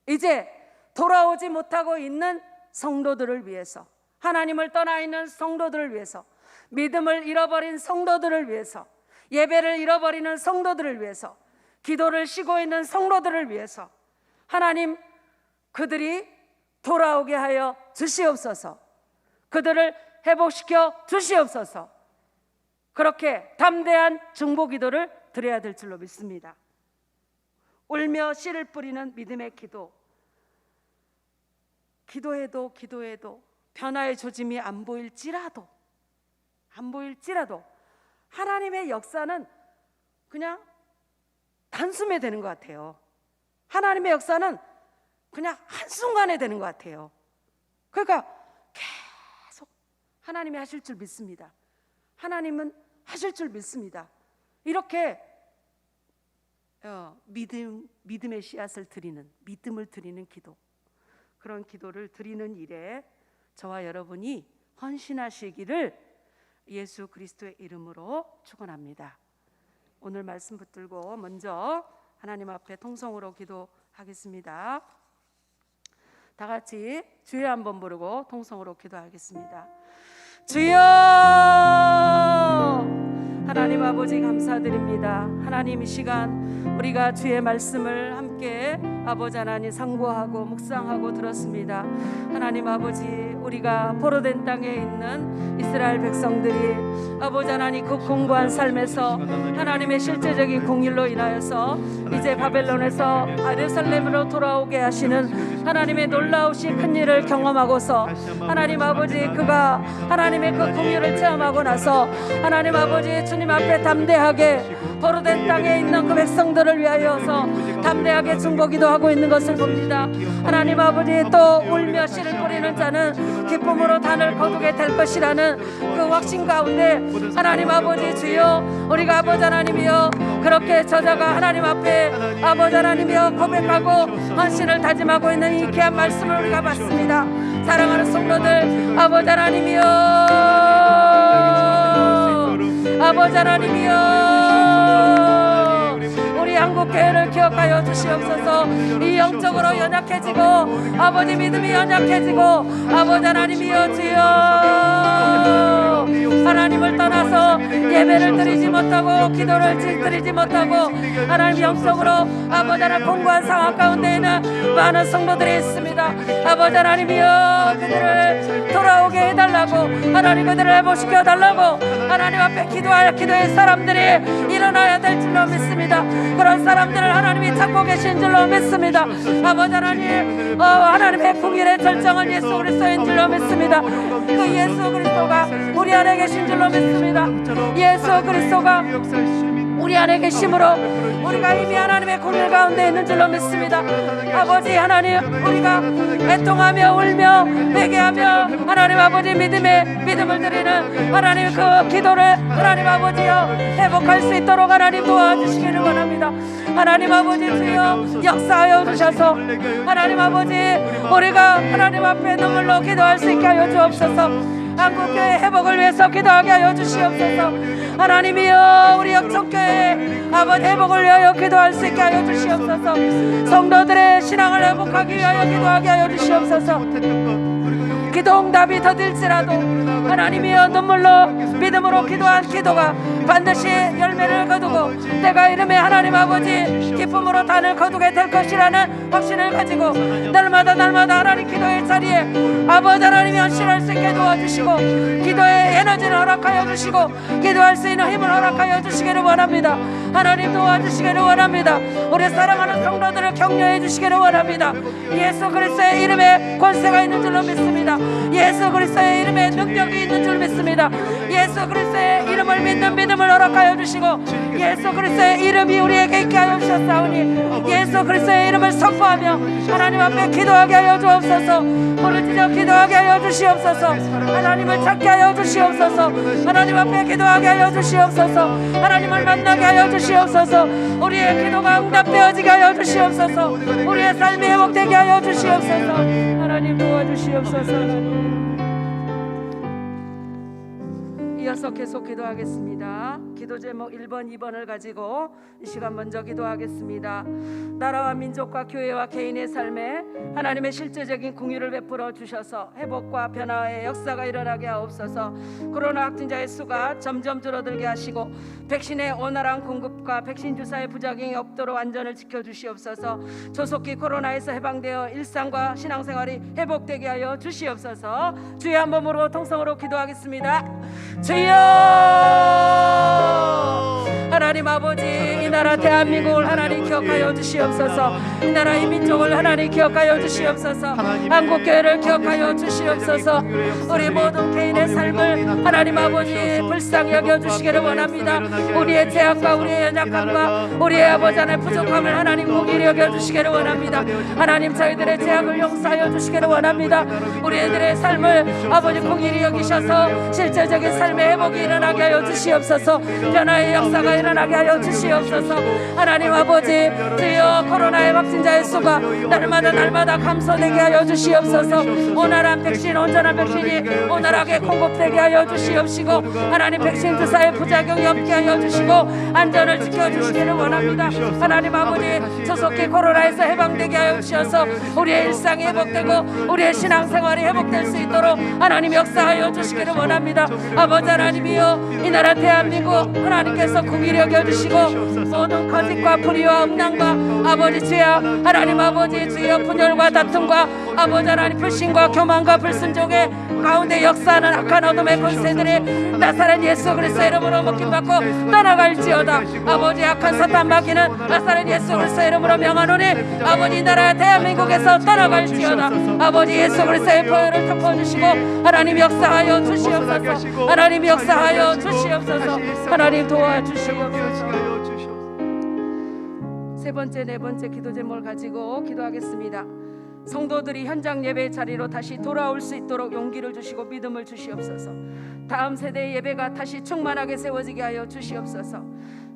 이제 돌아오지 못하고 있는 성도들을 위해서, 하나님을 떠나 있는 성도들을 위해서, 믿음을 잃어버린 성도들을 위해서, 예배를 잃어버리는 성도들을 위해서, 기도를 쉬고 있는 성도들을 위해서 하나님, 그들이 돌아오게 하여 주시옵소서. 그들을 회복시켜 주시옵소서. 그렇게 담대한 중보기도를 드려야 될 줄로 믿습니다. 울며 씨를 뿌리는 믿음의 기도, 기도해도 변화의 조짐이 안 보일지라도 하나님의 역사는 그냥 단숨에 되는 것 같아요. 하나님의 역사는 그냥 한순간에 되는 것 같아요. 그러니까 계속 하나님이 하실 줄 믿습니다. 하나님은 하실 줄 믿습니다. 이렇게 믿음의 씨앗을 드리는, 믿음을 드리는 기도, 그런 기도를 드리는 일에 저와 여러분이 헌신하시기를 예수 그리스도의 이름으로 축원합니다. 오늘 말씀 붙들고 먼저 하나님 앞에 통성으로 기도하겠습니다. 다 같이 주여 한번 부르고 통성으로 기도하겠습니다. 주여! 하나님 아버지 감사드립니다. 하나님 이 시간 우리가 주의 말씀을 함께 아버지 하나님 상고하고 묵상하고 들었습니다. 하나님 아버지 우리가 포로된 땅에 있는 이스라엘 백성들이 아버지 하나님 그 공고한 삶에서 하나님의 실제적인 공일로 인하여서 이제 바벨론에서 예루살렘으로 돌아오게 하시는 하나님의 놀라우신 큰 일을 경험하고서 하나님 아버지 그가 하나님의 그 공의를 체험하고 나서 하나님 아버지 주님 앞에 담대하게 포로된 땅에 있는 그 백성들을 위하여서 담대하게 중보기도 하고 있는 것을 봅니다. 하나님 아버지 또 울며 씨를 뿌리는 자는 기쁨으로 단을 거두게 될 것이라는 그 확신 가운데 하나님 아버지 주여 우리가 아버지 하나님이여 그렇게 저자가 하나님 앞에 아버지 하나님이여 고백하고 헌신을 다짐하고 있는 이 귀한 말씀을 우리가 봤습니다. 사랑하는 성도들 아버지 하나님이여 아버지 하나님이여 우리 한국교회를 기억하여 주시옵소서. 이 영적으로 연약해지고 아버지 믿음이 연약해지고 아버지 하나님이여 주여 하나님을 떠나서 예배를 드리지 못하고 기도를 드리지 못하고 하나님 영적으로 아버지 하나님 공고한 상황 가운데에는 많은 성도들이 있습니다. 아버지 하나님이여 그들을 돌아오게 해달라고 하나님 그들을 회복시켜 달라고 하나님 앞에 기도할 기도의 사람들이 일어나야 될 줄로 믿습니다. 그런 사람들을 하나님이 찾고 계신 줄로 믿습니다. 아버지 하나님 하나님의 궁일의 절정은 예수 그리스도인 줄로 믿습니다. 그 예수 그리스도가 우리 안에 계신 줄로 믿습니다. 예수 그리스도가 우리 안에 계심으로 우리가 이미 하나님의 궁일 가운데 있는 줄로 믿습니다. 아버지 하나님 우리가 애통하며 울며 회개하며 하나님 아버지 믿음을 드리는 하나님 그 기도를 하나님 아버지여 회복할 수 있도록 하나님 도와주시기를 원합니다. 하나님 아버지 주여 역사하여 주셔서 하나님 아버지 우리가 하나님 앞에 눈물로 기도할 수 있게 하여 주옵소서. 한국교회 회복을 위해서 기도하게 하여 주시옵소서. 하나님이여 우리 역청교회 아버지 회복을 위하여 기도할 수 있게 하여 주시옵소서. 성도들의 신앙을 회복하기 위하여 기도하게 하여 주시옵소서. 기도 응답이 더딜지라도 하나님이여 눈물로 믿음으로 기도한 기도가 반드시 열매를 거두고 때가 이름에 하나님 아버지 기쁨으로 단을 거두게 될 것이라는 확신을 가지고 날마다 하나님 기도의 자리에 아버지 하나님이 헌신할 수 있게 도와주시고 기도의 에너지를 허락하여 주시고 기도할 수 있는 힘을 허락하여 주시기를 원합니다. 하나님 도와주시기를 원합니다. 우리 사랑하는 성도들을 격려해 주시기를 원합니다. 예수 그리스도의 이름에 권세가 있는 줄로 믿습니다. 예수 그리스도의 이름에 능력이 있는 줄 믿습니다. 예수 그리스도의 이름을 믿는 믿음을 허락하여 주시고 예수 그리스도의 이름이 우리에게 있게 하여 주셨사오니 예수 그리스도의 이름을 선포하며 하나님 앞에 기도하게 하여 주옵소서. 부르짖어 기도하게 하여 주시옵소서. 하나님을 찾게 하여 주시옵소서. 하나님 앞에 기도하게 하여 주시옵소서. 하나님을 만나게 하여 주시옵소서. 우리의 기도가 응답되어지게 하여 주시옵소서. 우리의 삶이 회복되게 하여 주시옵소서. 하나님 도와주시옵소서. 이어서 계속 기도하겠습니다. 기도 제목 1번, 2번을 가지고 이 시간 먼저 기도하겠습니다. 나라와 민족과 교회와 개인의 삶에 하나님의 실제적인 공의를 베풀어 주셔서 회복과 변화의 역사가 일어나게 하옵소서. 코로나 확진자의 수가 점점 줄어들게 하시고 백신의 원활한 공급과 백신 주사의 부작용이 없도록 안전을 지켜주시옵소서. 조속히 코로나에서 해방되어 일상과 신앙생활이 회복되게 하여 주시옵소서. 주의 한 몸으로 통성으로 기도하겠습니다. 주여 하나님 아버지 이 나라 대한민국을 하나님 기억하여 주시옵소서. 이 나라의 민족을 하나님 기억하여 주시옵소서. 한국교회를 기억하여 주시옵소서. 우리 모든 개인의 삶을 하나님 아버지 불쌍히 여겨주시기를 원합니다. 우리의 죄악과 우리의 연약함과 우리의 아버지 하나님 부족함을 하나님 공의히 여겨주시기를 원합니다. 하나님 저희들의 죄악을 용서하여 주시기를 원합니다. 우리들의 삶을 아버지 공의히 여기셔서 실제적인 삶의 회복이 일어나게 하여 주시옵소서. 변화의 역사가 일어나게 일어나게 하여 주시옵소서. 하나님 아버지, 주여 코로나의 확진자의 수가 날마다 감소되게 하여 주시옵소서. 온전한 백신, 온전한 백신이 온전하게 공급되게 하여 주시옵시고, 하나님 백신 주사의 부작용이 없게 하여 주시고 안전을 지켜주시기를 원합니다. 하나님 아버지, 조속히 코로나에서 해방되게 하여 주셔서 우리의 일상이 회복되고 우리의 신앙생활이 회복될 수 있도록 하나님 역사하여 주시기를 원합니다. 아버지 하나님이여, 이 나라 대한민국 하나님께서 긍휼히 여겨주시고 모든 거짓과 불의와 음란과 아버지 주여 하나님 아버지 주여 분열과 다툼과 아버지 하나님 불신과 교만과 불순종의 가운데 역사하는 악한 어둠의 권세들이 나사렛 예수 그리스도의 이름으로 묶임받고 떠나갈지어다. 아버지, 악한 사탄 마귀는 나사렛 예수 그리스도의 이름으로 명하노니 아버지, 이 나라 대한민국에서 떠나갈지어다. 아버지, 예수 그리스도의 보혈을 덮어주시고 하나님 역사하여 주시옵소서. 하나님 역사하여 주시옵소서. 하나님 도와주시옵소서. 세 번째, 네 번째 기도 제목을 가지고 기도하겠습니다. 성도들이 현장 예배의 자리로 다시 돌아올 수 있도록 용기를 주시고 믿음을 주시옵소서. 다음 세대의 예배가 다시 충만하게 세워지게 하여 주시옵소서.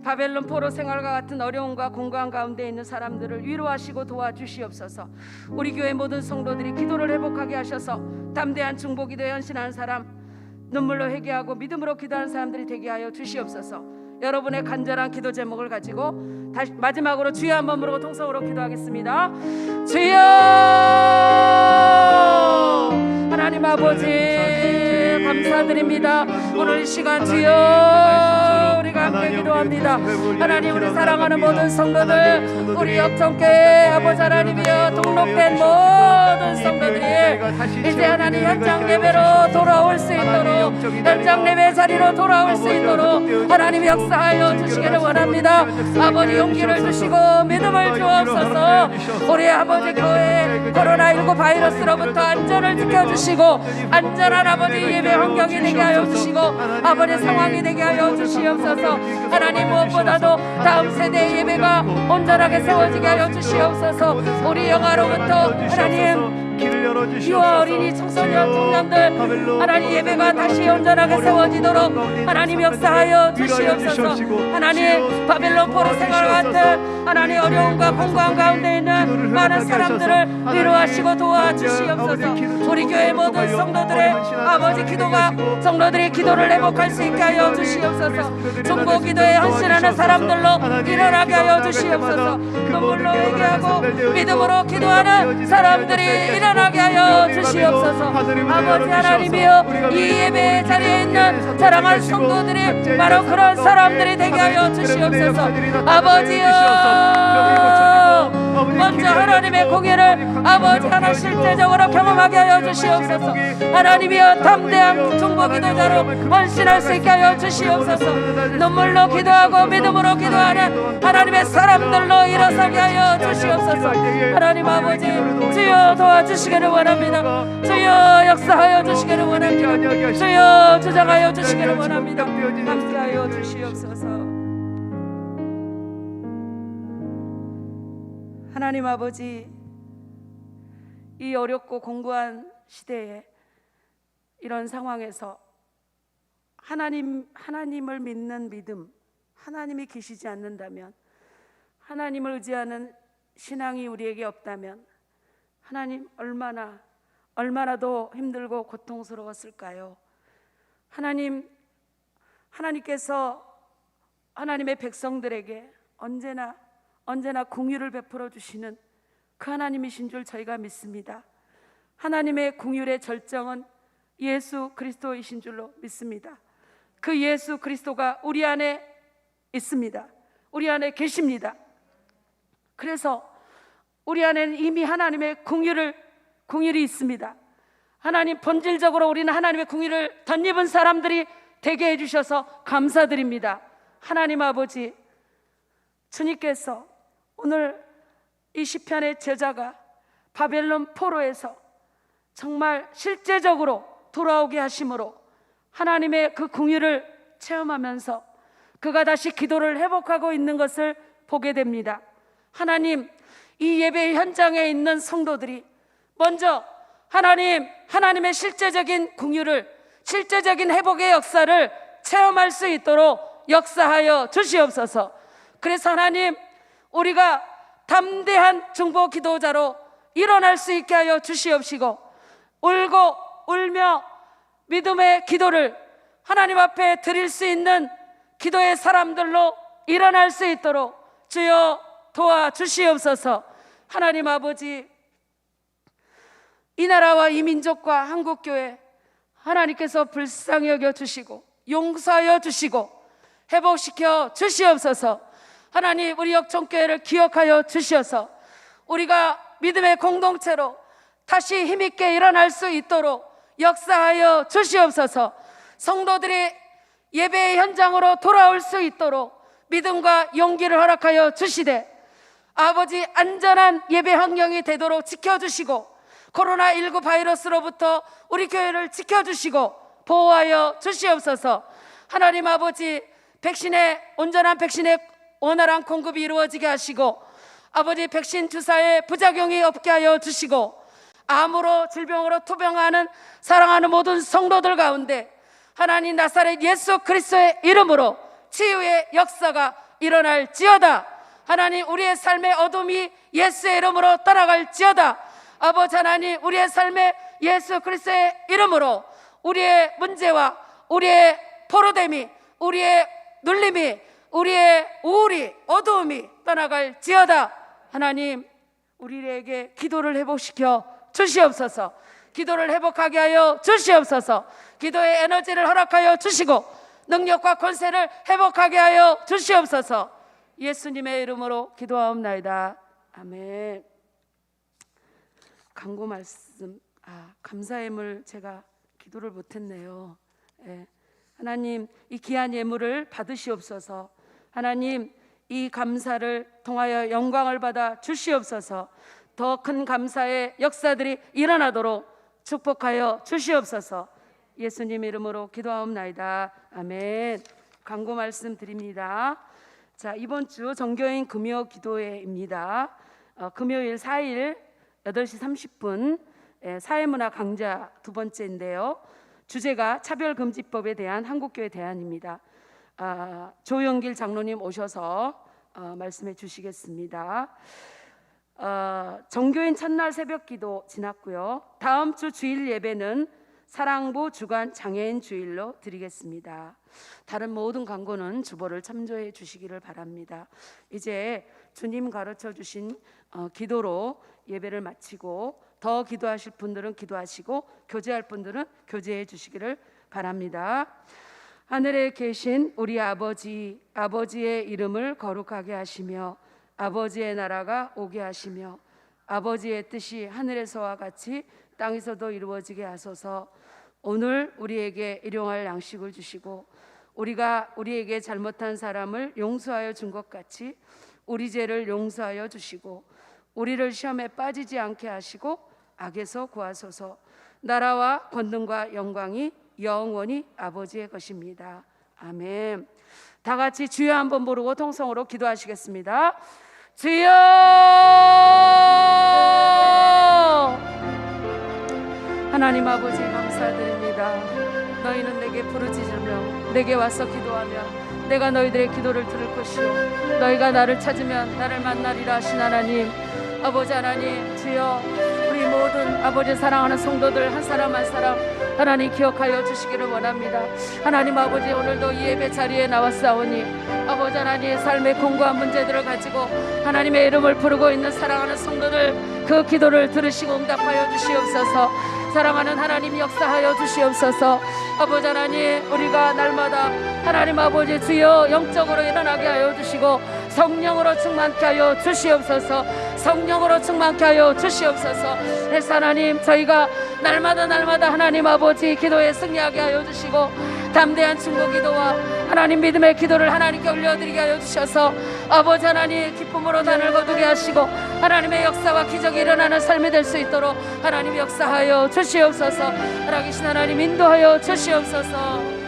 바벨론 포로 생활과 같은 어려움과 공고한 가운데 있는 사람들을 위로하시고 도와주시옵소서. 우리 교회 모든 성도들이 기도를 회복하게 하셔서 담대한 중보기도에 헌신하는 사람, 눈물로 회개하고 믿음으로 기도하는 사람들이 되게 하여 주시옵소서. 여러분의 간절한 기도 제목을 가지고 다시 마지막으로 주여 한번 부르고 통성으로 기도하겠습니다. 주여, 하나님 아버지 감사드립니다. 오늘 이 시간 주여 우리가 함께 기도합니다. 하나님, 우리 사랑하는 모든 성도들, 우리 역정교회 아버지 하나님이여 등록된 모든 성도들이 이제 하나님 현장 예배로 돌아올 수 있도록, 현장 예배 자리로 돌아올 수 있도록 하나님 역사하여 주시기를 원합니다. 아버지, 용기를 주시고 믿음을 주옵소서. 우리 아버지 교회 코로나19 바이러스로부터 안전을 지켜주시고 안전한 아버지 예배 환경이 되게 하여 주시고 아버지 상황이 되게 하여 주시옵소서. 하나님, 무엇보다도 다음 세대의 예배가 온전하게 세워지게 하여 주시옵소서. 우리 영화로부터 하나님 유아 어린이 청소년 청년들 하나님 예배가 다시 온전하게 세워지도록 하나님 역사하여 주시옵소서. 하나님, 바벨론 포로 생활 같은 하나님 어려움과 공고한 가운데 있는 많은 사람들을 위로하시고 도와주시옵소서. 우리 교회 모든 성도들의 아버지 기도가 성도들이 기도를 회복할 수 있게 하여 주시옵소서. 중보 기도에 헌신하는 사람들로 일어나게 하여 주시옵소서. 눈물로 회개하고 믿음으로 기도하는 사람들이 일어나게 하여 주시옵소서. 아버지 하나님이여, 이 예배 자리에 있는 사랑하는 성도들이 바로 그런 사람들이 되게 하여 주시옵소서. 아버지여, 먼저 하나님의 공의를 아버지 하나 실제적으로 경험하게 하여 주시옵소서. 하나님이여, 담대한 중보 기도자로 헌신할 수 있게 하여 주시옵소서. 눈물로 기도하고 믿음으로 기도하는 하나님의 사람들로 일어서게 하여 주시옵소서. 하나님 아버지, 주여 도와주시기를 원합니다. 주여 역사하여 주시기를 원합니다. 주여 주장하여 주시기를 원합니다. 함께하여 주시옵소서. 하나님 아버지, 이 어렵고 공고한 시대에 이런 상황에서 하나님을 믿는 믿음, 하나님이 계시지 않는다면, 하나님을 의지하는 신앙이 우리에게 없다면 하나님 얼마나 더 힘들고 고통스러웠을까요? 하나님께서 하나님의 백성들에게 언제나 긍휼을 베풀어 주시는 그 하나님이신 줄 저희가 믿습니다. 하나님의 긍휼의 절정은 예수 그리스도이신 줄로 믿습니다. 그 예수 그리스도가 우리 안에 있습니다. 우리 안에 계십니다. 그래서 우리 안에는 이미 하나님의 긍휼이 있습니다. 하나님, 본질적으로 우리는 하나님의 긍휼을 덧입은 사람들이 되게 해주셔서 감사드립니다. 하나님 아버지, 주님께서 오늘 이 시편의 제자가 바벨론 포로에서 정말 실제적으로 돌아오게 하심으로 하나님의 그 긍휼을 체험하면서 그가 다시 기도를 회복하고 있는 것을 보게 됩니다. 하나님, 이 예배 현장에 있는 성도들이 먼저 하나님의 실제적인 긍휼을, 실제적인 회복의 역사를 체험할 수 있도록 역사하여 주시옵소서. 그래서 하나님, 우리가 담대한 중보 기도자로 일어날 수 있게 하여 주시옵시고, 울고 울며 믿음의 기도를 하나님 앞에 드릴 수 있는 기도의 사람들로 일어날 수 있도록 주여 도와주시옵소서. 하나님 아버지, 이 나라와 이 민족과 한국교회 하나님께서 불쌍히 여겨 주시고 용서하여 주시고 회복시켜 주시옵소서. 하나님, 우리 역전교회를 기억하여 주셔서 우리가 믿음의 공동체로 다시 힘있게 일어날 수 있도록 역사하여 주시옵소서. 성도들이 예배의 현장으로 돌아올 수 있도록 믿음과 용기를 허락하여 주시되, 아버지, 안전한 예배 환경이 되도록 지켜주시고 코로나19 바이러스로부터 우리 교회를 지켜주시고 보호하여 주시옵소서. 하나님 아버지, 온전한 백신의 원활한 공급이 이루어지게 하시고, 아버지, 백신 주사에 부작용이 없게 하여 주시고, 암으로 질병으로 투병하는 사랑하는 모든 성도들 가운데 하나님 나사렛 예수 그리스도의 이름으로 치유의 역사가 일어날지어다. 하나님, 우리의 삶의 어둠이 예수의 이름으로 떠나갈지어다. 아버지 하나님, 우리의 삶의 예수 그리스도의 이름으로 우리의 문제와 우리의 포로됨이, 우리의 눌림이, 우리의 우울이, 어두움이 떠나갈지어다. 하나님, 우리에게 기도를 회복시켜 주시옵소서. 기도를 회복하게 하여 주시옵소서. 기도의 에너지를 허락하여 주시고 능력과 권세를 회복하게 하여 주시옵소서. 예수님의 이름으로 기도하옵나이다. 아멘. 간구 말씀, 감사 예물 제가 기도를 못했네요. 하나님, 이 귀한 예물을 받으시옵소서. 하나님, 이 감사를 통하여 영광을 받아 주시옵소서. 더 큰 감사의 역사들이 일어나도록 축복하여 주시옵소서. 예수님 이름으로 기도하옵나이다. 아멘. 간구 말씀 드립니다. 자, 이번 주 정교인 금요 기도회입니다. 금요일 4일 8시 30분 사회문화 강좌 두 번째인데요. 주제가 차별금지법에 대한 한국교회 대안입니다. 조영길 장로님 오셔서 말씀해 주시겠습니다. 정교인 첫날 새벽기도 지났고요. 다음 주 주일 예배는 사랑부 주간 장애인 주일로 드리겠습니다. 다른 모든 광고는 주보를 참조해 주시기를 바랍니다. 이제 주님 가르쳐 주신 기도로 예배를 마치고, 더 기도하실 분들은 기도하시고 교제할 분들은 교제해 주시기를 바랍니다. 하늘에 계신 우리 아버지, 아버지의 이름을 거룩하게 하시며 아버지의 나라가 오게 하시며 아버지의 뜻이 하늘에서와 같이 땅에서도 이루어지게 하소서. 오늘 우리에게 일용할 양식을 주시고 우리가 우리에게 잘못한 사람을 용서하여 준 것 같이 우리 죄를 용서하여 주시고 우리를 시험에 빠지지 않게 하시고 악에서 구하소서. 나라와 권능과 영광이 영원히 아버지의 것입니다. 아멘. 다 같이 주여 한번 부르고 통성으로 기도하시겠습니다. 주여! 하나님 아버지, 감사드립니다. 너희는 내게 부르짖으며 내게 와서 기도하면 내가 너희들의 기도를 들을 것이요 너희가 나를 찾으면 나를 만나리라 하신 하나님, 아버지 하나님, 주여, 우리 모든 아버지 사랑하는 성도들 한 사람 한 사람 하나님 기억하여 주시기를 원합니다. 하나님 아버지, 오늘도 이 예배 자리에 나왔사오니 아버지 하나님, 삶의 공고한 문제들을 가지고 하나님의 이름을 부르고 있는 사랑하는 성도들 그 기도를 들으시고 응답하여 주시옵소서. 사랑하는 하나님, 역사하여 주시옵소서. 아버지 하나님, 우리가 날마다 하나님 아버지 주여 영적으로 일어나게 하여 주시고 성령으로 충만케 하여 주시옵소서. 성령으로 충만케 하여 주시옵소서. 그래서 하나님, 저희가 날마다 하나님 아버지 기도에 승리하게 하여 주시고 담대한 중보 기도와 하나님 믿음의 기도를 하나님께 올려드리게 하여 주셔서 아버지 하나님, 기쁨으로 단을 거두게 하시고 하나님의 역사와 기적이 일어나는 삶이 될 수 있도록 하나님 역사하여 주시옵소서. 살아계신 하나님 인도하여 주시옵소서.